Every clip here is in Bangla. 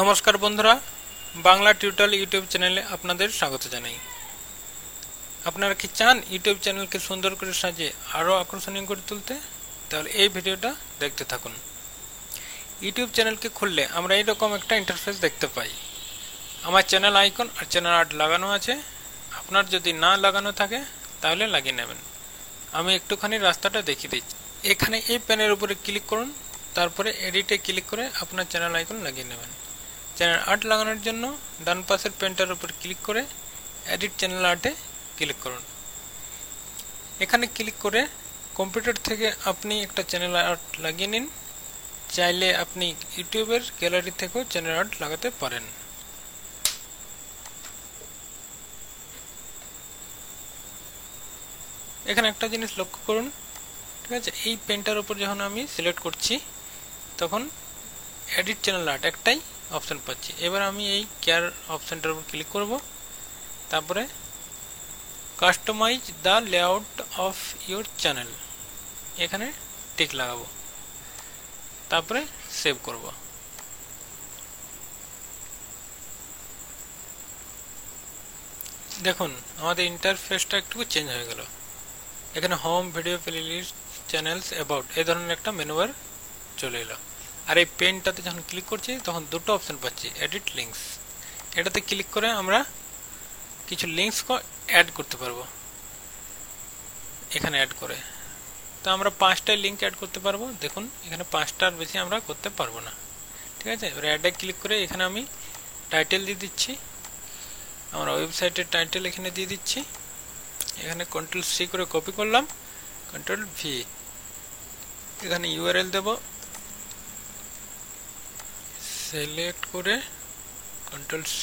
নমস্কার বন্ধুরা, বাংলা টিউটোরিয়াল ইউটিউব চ্যানেলে আপনাদের স্বাগত জানাই। আপনারা কি চান ইউটিউব চ্যানেলকে সুন্দর করে সাজিয়ে আরও আকর্ষণীয় করে তুলতে? তাহলে এই ভিডিওটা দেখতে থাকুন। ইউটিউব চ্যানেলকে খুললে আমরা এইরকম একটা ইন্টারফেস দেখতে পাই। আমার চ্যানেল আইকন আর চ্যানেল আর্ট লাগানো আছে। আপনার যদি না লাগানো থাকে তাহলে লাগিয়ে নেবেন। আমি একটুখানি রাস্তাটা দেখিয়ে দিচ্ছি। এখানে এই প্যানের উপরে ক্লিক করুন, তারপরে এডিটে ক্লিক করে আপনার চ্যানেল আইকন লাগিয়ে নেবেন। চ্যানেল আর্ট লাগানোর জন্য ডান পাশের পেনটার উপর ক্লিক করে এডিট চ্যানেল আর্টে ক্লিক করুন। এখানে ক্লিক করে কম্পিউটার থেকে আপনি একটা চ্যানেল আর্ট লাগিয়ে নিন। চাইলে আপনি ইউটিউবের গ্যালারি থেকেও চ্যানেল আর্ট লাগাতে পারেন। এখানে একটা জিনিস লক্ষ্য করুন, ঠিক আছে? এই পেনটার উপর যখন আমি সিলেক্ট করছি তখন এডিট চ্যানেল আর্ট একটাই অপশন পাচ্ছি। এবার আমি এই কেয়ার অপশনটার উপর ক্লিক করব, তারপরে customise the layout of your channel এখানে টিক লাগাবো, তারপরে সেভ করব। দেখুন আমাদের ইন্টারফেসটা একটু চেঞ্জ হয়ে গেল। এখানে home, video, playlist, channels, about এই ধরনের একটা মেনু বার চলে এলো। আর এই পেনটাতে যখন ক্লিক করছি তখন দুটো অপশন পাচ্ছি, এডিট লিঙ্কস। এটাতে ক্লিক করে আমরা কিছু লিঙ্কস অ্যাড করতে পারবো। এখানে অ্যাড করে তো আমরা 5টা লিঙ্ক অ্যাড করতে পারবো। দেখুন এখানে 5টার বেশি আমরা করতে পারবো না, ঠিক আছে? এবার অ্যাডে ক্লিক করে এখানে আমি টাইটেল দিয়ে দিচ্ছি। আমরা ওয়েবসাইটের টাইটেল এখানে দিয়ে দিচ্ছি। এখানে Ctrl+C করে কপি করলাম, Ctrl+V। এখানে ইউআরএল দেব, সিলেক্ট করে Ctrl+C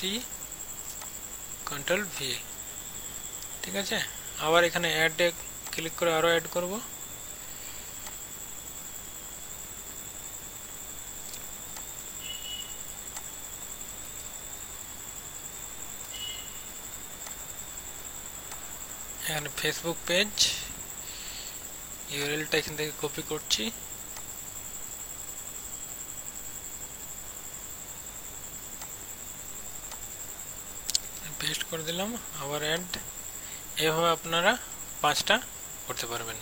Ctrl+V, ঠিক আছে? আবার এখানে অ্যাডে ক্লিক করে আরো অ্যাড করব। এখানে ফেসবুক পেজ, ইউআরএলটা এখান থেকে কপি করছি, পেস্ট করে দিলাম, আবার অ্যাড। এভাবে আপনারা 5টা করতে পারবেন।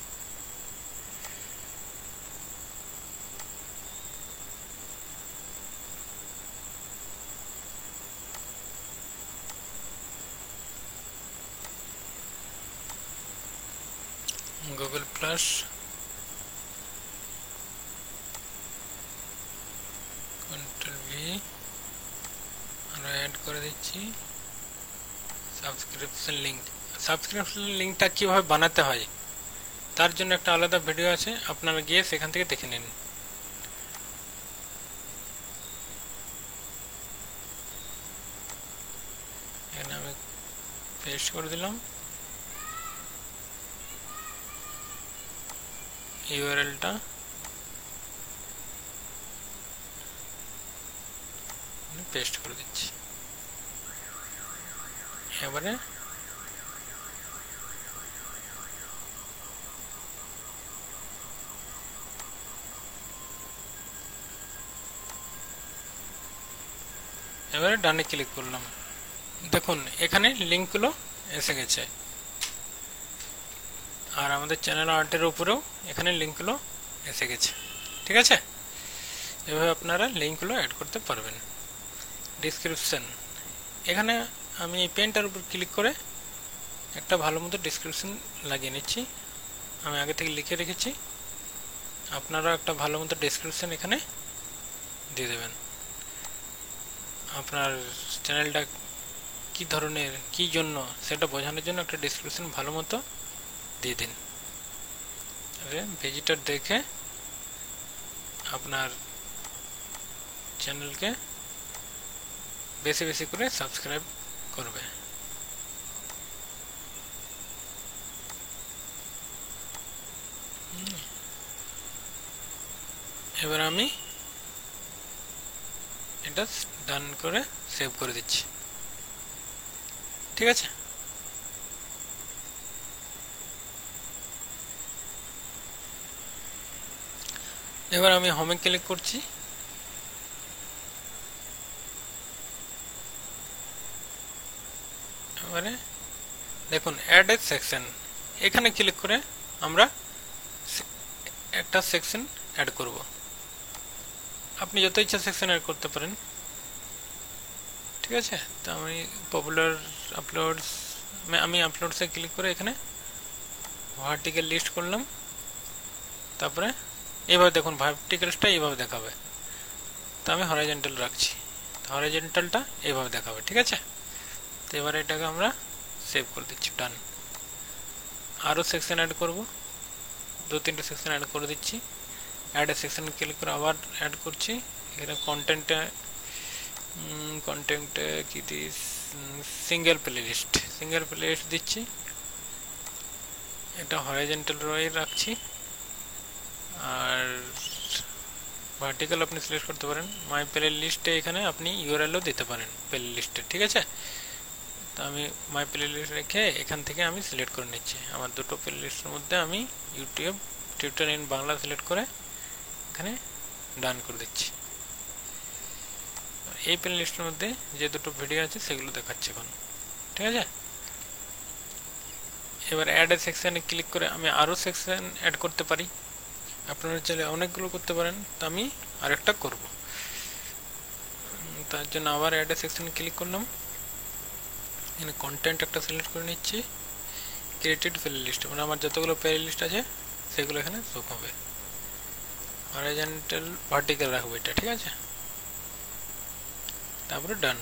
গুগল প্লাস, Ctrl+V, আমরা অ্যাড করে দিচ্ছি সাবস্ক্রিপশন লিংক। সাবস্ক্রিপশন লিংকটা কিভাবে বানাতে হয় তার জন্য একটা আলাদা ভিডিও আছে, আপনারা গিয়ে সেখান থেকে দেখে নিন। এখানে আমি পেস্ট করে দিলাম ইউআরএলটা, পেস্ট করে দিচ্ছি। এবারে ডানে ক্লিক করলাম। দেখুন এখানে লিঙ্কগুলো এসে গেছে, আর আমাদের চ্যানেল আর্টের উপরেও এখানে লিঙ্কগুলো এসে গেছে, ঠিক আছে? এভাবে আপনারা লিঙ্কগুলো অ্যাড করতে পারবেন। ডেসক্রিপশন, এখানে আমি এই পেনটার উপর ক্লিক করে একটা ভালো মতো ডেসক্রিপশন লাগিয়ে নিচ্ছি। আমি আগে থেকে লিখে রেখেছি, আপনারা একটা ভালো মতো ডেসক্রিপশন এখানে দিয়ে দেবেন। আপনার চ্যানেলটা কি ধরনের, কি জন্য সেটা বোঝানোর জন্য একটা ডেসক্রিপশন ভালো মতো দিয়ে দিন। ভিজিটর দেখে আপনার চ্যানেলকে বেশি বেশি করে সাবস্ক্রাইব করবে। এবার আমি এটা ডান করে সেভ করে দিচ্ছি, ঠিক আছে? এবার আমি হোমে ক্লিক করছি। এবারে দেখুন অ্যাড এ সেকশন, এখানে ক্লিক করে আমরা একটা সেকশন অ্যাড করব। আপনি যত ইচ্ছা সেকশন অ্যাড করতে পারেন, ঠিক আছে। তো আমি পপুলার আপলোডস, আমি আপলোডসে ক্লিক করে এখানে ভার্টিক্যাল লিস্ট করলাম। তারপরে এইভাবে দেখুন ভার্টিক্যালটা এইভাবে দেখাবে, তো আমি হরাইজন্টাল রাখছি, হরাইজন্টালটা এইভাবে দেখাবে, ঠিক আছে। তো এবারে এটাকে আমরা সেভ করে দিচ্ছি, ডান। আরও সেকশন অ্যাড করব, 2-3টে সেকশন অ্যাড করে দিচ্ছি। অ্যাড এ সেকশন ক্লিক করে আবার অ্যাড করছি। এখানে কন্টেন্টে কি দিস, সিঙ্গেল প্লেলিস্ট দিচ্ছি। এটা হরাইজন্টাল রয়ে রাখছি, আর ভার্টিক্যাল আপনি সিলেক্ট করতে পারেন। মাই প্লে লিস্টে এখানে আপনি ইউআরএলও দিতে পারেন প্লে লিস্টে, ঠিক আছে। তো আমি মাই প্লে লিস্ট রেখে এখান থেকে আমি সিলেক্ট করে নিচ্ছি। আমার দুটো প্লে লিস্টের মধ্যে আমি YouTube tutor in Bangla select করে এখানে ডান করে দিচ্ছি। এই প্লে লিস্টের মধ্যে যে দুটো ভিডিও আছে সেগুলো দেখাচ্ছে এখন, ঠিক আছে। এবার অ্যাড এ সেকশনে ক্লিক করে আমি আরও সেকশন অ্যাড করতে পারি। আপনারা চাইলে অনেকগুলো করতে পারেন, তো আমি আরেকটা করব। তার জন্য আবার অ্যাড এ সেকশনে ক্লিক করলাম, এখানে কন্টেন্ট একটা সিলেক্ট করে নিচ্ছি। ক্রিয়েটেড প্লে লিস্ট, মানে আমার যতগুলো প্লে লিস্ট আছে সেগুলো এখানে শো হবে। হরাইজন্টাল ভার্টিক্যাল রাখবো এটা, ঠিক আছে। তারপরে ডান।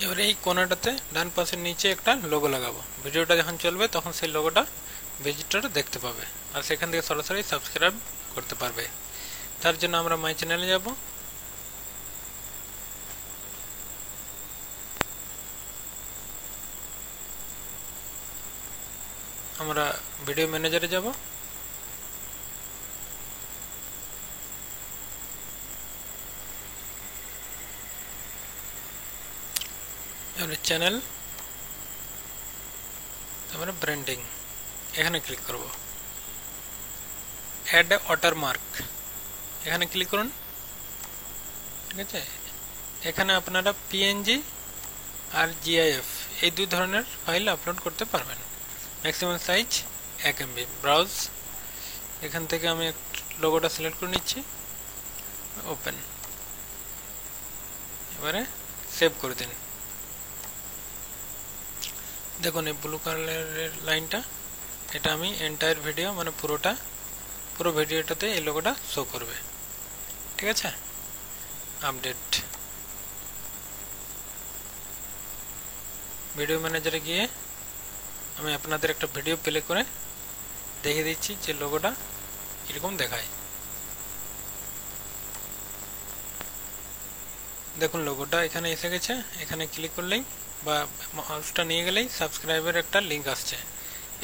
এবারে এই কোণাটাতে ডান পাশের নিচে একটা লোগো লাগাবো। ভিডিওটা যখন চলবে তখন সেই লোগোটা ভিজিটর দেখতে পাবে, আর সেখান থেকে সরাসরি সাবস্ক্রাইব করতে পারবে। তার জন্য আমরা মাই চ্যানেলে যাব, আমরা ভিডিও ম্যানেজারে যাব। এবারে চ্যানেল, তারপরে ব্র্যান্ডিং, এখানে ক্লিক করব। অ্যাড এ ওয়াটারমার্ক, এখানে ক্লিক করুন, ঠিক আছে। এখানে আপনারা পিএনজি আর জিআইএফ এই দুই ধরনের ফাইল আপলোড করতে পারবেন। Maximum size 1 MB। ব্রাউজ, এখান থেকে আমি লোগোটা সিলেক্ট করে নিচ্ছি, ওপেন। এবারে সেভ করে দিন। দেখুন এই ব্লু কালারের লাইনটা, এটা আমি এন্টায়ার ভিডিও, মানে পুরো ভিডিওটাতে এই লোগোটা শো করবে, ঠিক আছে। আপডেট, ভিডিও ম্যানেজারে গিয়ে আমি আপনাদের একটা ভিডিও প্লে করে দেখিয়ে দিচ্ছি যে লোগোটা এরকম দেখায়। দেখুন লোগোটা এখানে এসে গেছে। এখানে ক্লিক করলেই বা মাউসটা নিয়ে গেলেই সাবস্ক্রাইবের একটা লিঙ্ক আসছে,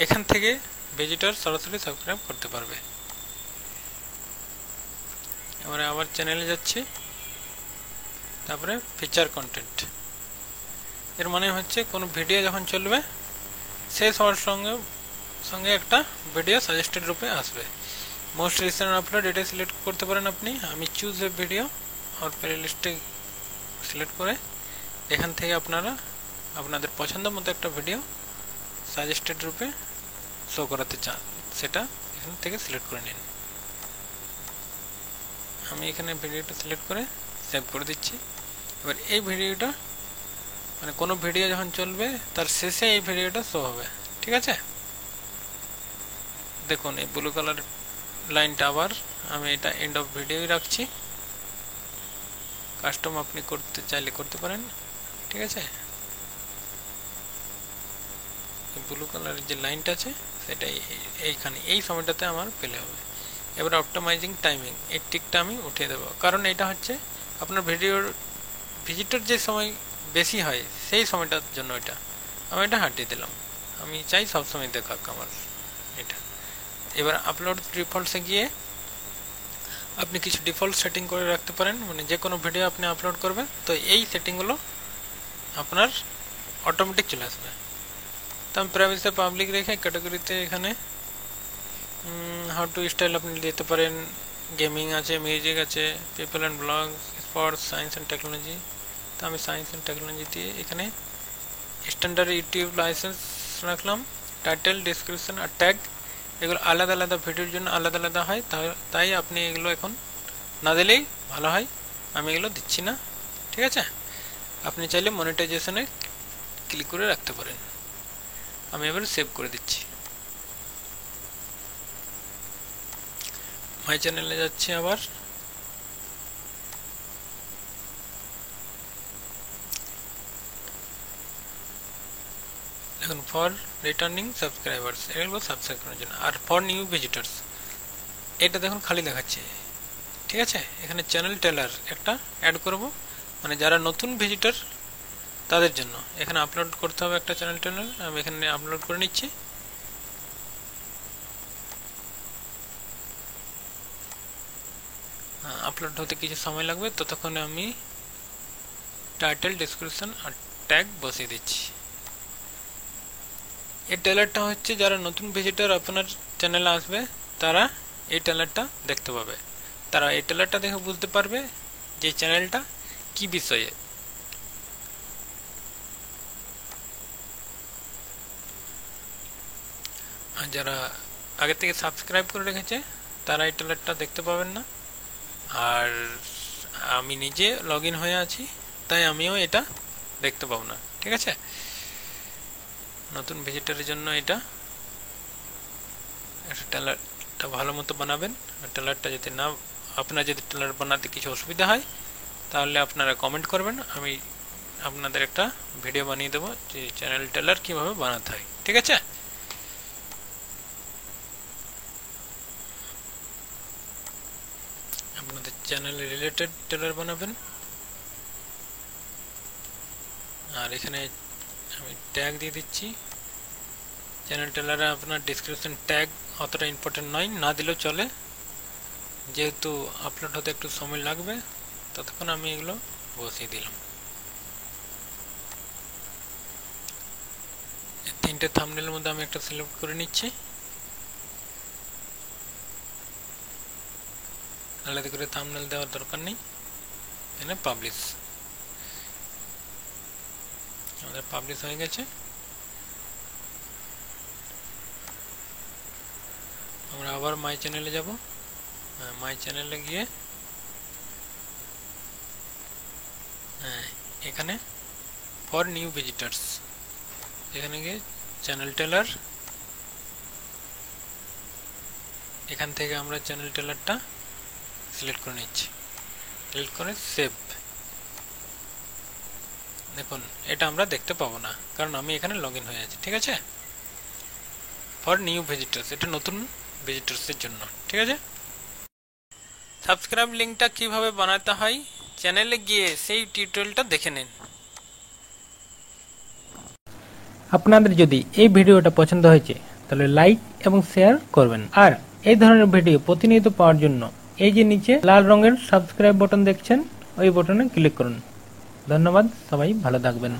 এখান থেকে ভিজিটর সরাসরি সাবস্ক্রাইব করতে পারবে। এবারে আবার চ্যানেলে যাচ্ছি, তারপরে ফিচার কন্টেন্ট। এর মানে হচ্ছে কোনো ভিডিও যখন চলবে শেষ হওয়ার সঙ্গে সঙ্গে একটা ভিডিও সাজেস্টেড রূপে আসবে। মোস্ট রিসেন্ট আপলোড এটা সিলেক্ট করতে পারেন আপনি। আমি চুজ এ ভিডিও আর প্লে লিস্টে সিলেক্ট করে এখান থেকে আপনারা আপনাদের পছন্দ মতো একটা ভিডিও সাজেস্টেড রূপে শো করাতে চান, সেটা এখান থেকে সিলেক্ট করে নিন। আমি এখানে ভিডিওটা সিলেক্ট করে সেভ করে দিচ্ছি। এবার এই ভিডিওটা, মানে কোনো ভিডিও যখন চলবে তার শেষে এই ভিডিওটা শো হবে, ঠিক আছে। দেখুন এই ব্লু কালার লাইনটা আবার আমি এটা এন্ড অফ ভিডিও রাখছি। কাস্টম আপনি করতে চাইলে করতে পারেন, ঠিক আছে। ব্লু কালারের যে লাইনটা আছে সেটা এইখানে এই সময়টাতে আমার পেলে হবে। এবার অপটিমাইজিং টাইমিং, এই টিকটা আমি উঠিয়ে দেবো, কারণ এটা হচ্ছে আপনার ভিডিওর ভিজিটর যে সময় বেশি হয় সেই সময়টার জন্য এটা আমি এটা হাটিয়ে দিলাম। আমি চাই সবসময় দেখাক আমার এটা। এবার আপলোড ডিফল্টসে গিয়ে আপনি কিছু ডিফল্ট সেটিং করে রাখতে পারেন, মানে যে কোনো ভিডিও আপনি আপলোড করবেন তো এই সেটিংগুলো আপনার অটোমেটিক চলে আসবে। তো আমি প্রাইভেসি পাবলিক রেখে ক্যাটাগরিতে এখানে হাউ টু স্টাইল আপনি দিতে পারেন, গেমিং আছে, মিউজিক আছে, people and blog, sports, science and technology. তো আমি সায়েন্স অ্যান্ড টেকনোলজি দিয়ে এখানে স্ট্যান্ডার্ড ইউটিউব লাইসেন্স রাখলাম। টাইটেল, ডেসক্রিপশন আর ট্যাগ এগুলো আলাদা আলাদা ভিডিওর জন্য আলাদা আলাদা হয়, তাই আপনি এগুলো এখন না দিলেই ভালো হয়। আমি এগুলো দিচ্ছি না, ঠিক আছে। আপনি চাইলে মনিটাইজেশনে ক্লিক করে রাখতে পারেন। আমি এবার সেভ করে দিচ্ছি। মাই চ্যানেলে যাচ্ছি আবার। দেখুন ফর রিটার্নিং সাবস্ক্রাইবার্স, এগুলো সাবস্ক্রাইব করার জন্য। আর ফর নিউ ভিজিটার্স এটা দেখুন খালি দেখাচ্ছে, ঠিক আছে। এখানে চ্যানেল টেলার একটা অ্যাড করব, মানে যারা নতুন ভিজিটার তাদের জন্য এখানে আপলোড করতে হবে একটা চ্যানেল টেলার। আমি এখানে আপলোড করে নিচ্ছি। আপলোড হতে কিছু সময় লাগবে, ততক্ষণে আমি টাইটেল, ডেসক্রিপশন আর ট্যাগ বসিয়ে দিচ্ছি। এই টেলারটা হচ্ছে যারা নতুন ভিজিটার আপনার চ্যানেলে আসবে তারা এই টেলারটা দেখতে পাবে। তারা এই টেলারটা দেখে বুঝতে পারবে যে চ্যানেলটা কি বিষয়ে। আর যারা আগে থেকে সাবস্ক্রাইব করে রেখেছে তারা এই টেলারটা দেখতে পাবেন না। আর আমি নিজে লগ ইন হয়ে আছি, তাই আমিও এটা দেখতে পাবো না, ঠিক আছে। নতুন ভিজিটারের জন্য এটা টেলারটা ভালো মতো বানাবেন। টেলারটা যদি না, আপনার যদি টেলার বানাতে কিছু অসুবিধা হয় তাহলে আপনারা কমেন্ট করবেন, আমি আপনাদের একটা ভিডিও বানিয়ে দেবো যে চ্যানেল টেলার কিভাবে বানাতে হয়, ঠিক আছে। আপনাদের চ্যানেল রিলেটেড টেলার বানাবেন। আর এখানে আমি ট্যাগ দিয়ে দিচ্ছি। চ্যানেল টেলারে আপনার ডেসক্রিপশন ট্যাগ অতটা ইম্পর্টেন্ট নয়, না দিলেও চলে, যেহেতু আপলোড হতে একটু সময় লাগবে ততক্ষণ আমি এগুলো বসিয়ে দিলাম। তিনটে থাম্বনেলের মধ্যে আমি একটা সিলেক্ট করে নিচ্ছি, আলাদা করে থাম্বনেল দেওয়ার দরকার নেই। এখানে পাবলিশ, আমাদের পাবলিশ হয়ে গেছে। আমরা আবার মাই চ্যানেলে যাব। মাই চ্যানেলে গিয়ে এখানে ফর নিউ ভিজিটার্স এখানে গিয়ে চ্যানেল টেলার, এখান থেকে আমরা চ্যানেল টেলারটা সিলেক্ট করে নিচ্ছি। সিলেক্ট করে সেভ। দেখুন এটা আমরা দেখতে পাবো না কারণ আমি এখানে লগ ইন হয়ে আছি, ঠিক আছে। ফর নিউ ভিজিটার্স এটা নতুন ভিজিটার্সের জন্য, ঠিক আছে। সাবস্ক্রাইব লিঙ্কটা কিভাবে বানাতে হয় চ্যানেলে গিয়ে সেই টিউটোরিয়ালটা দেখে নিন। আপনাদের যদি এই ভিডিওটা পছন্দ হয়েছে তাহলে লাইক এবং শেয়ার করবেন। আর এই ধরনের ভিডিও প্রতিনিয়ত পাওয়ার জন্য এই যে নিচে লাল রঙের সাবস্ক্রাইব বাটন দেখছেন ওই বাটনে ক্লিক করুন। ধন্যবাদ, সবাই ভালো থাকবেন।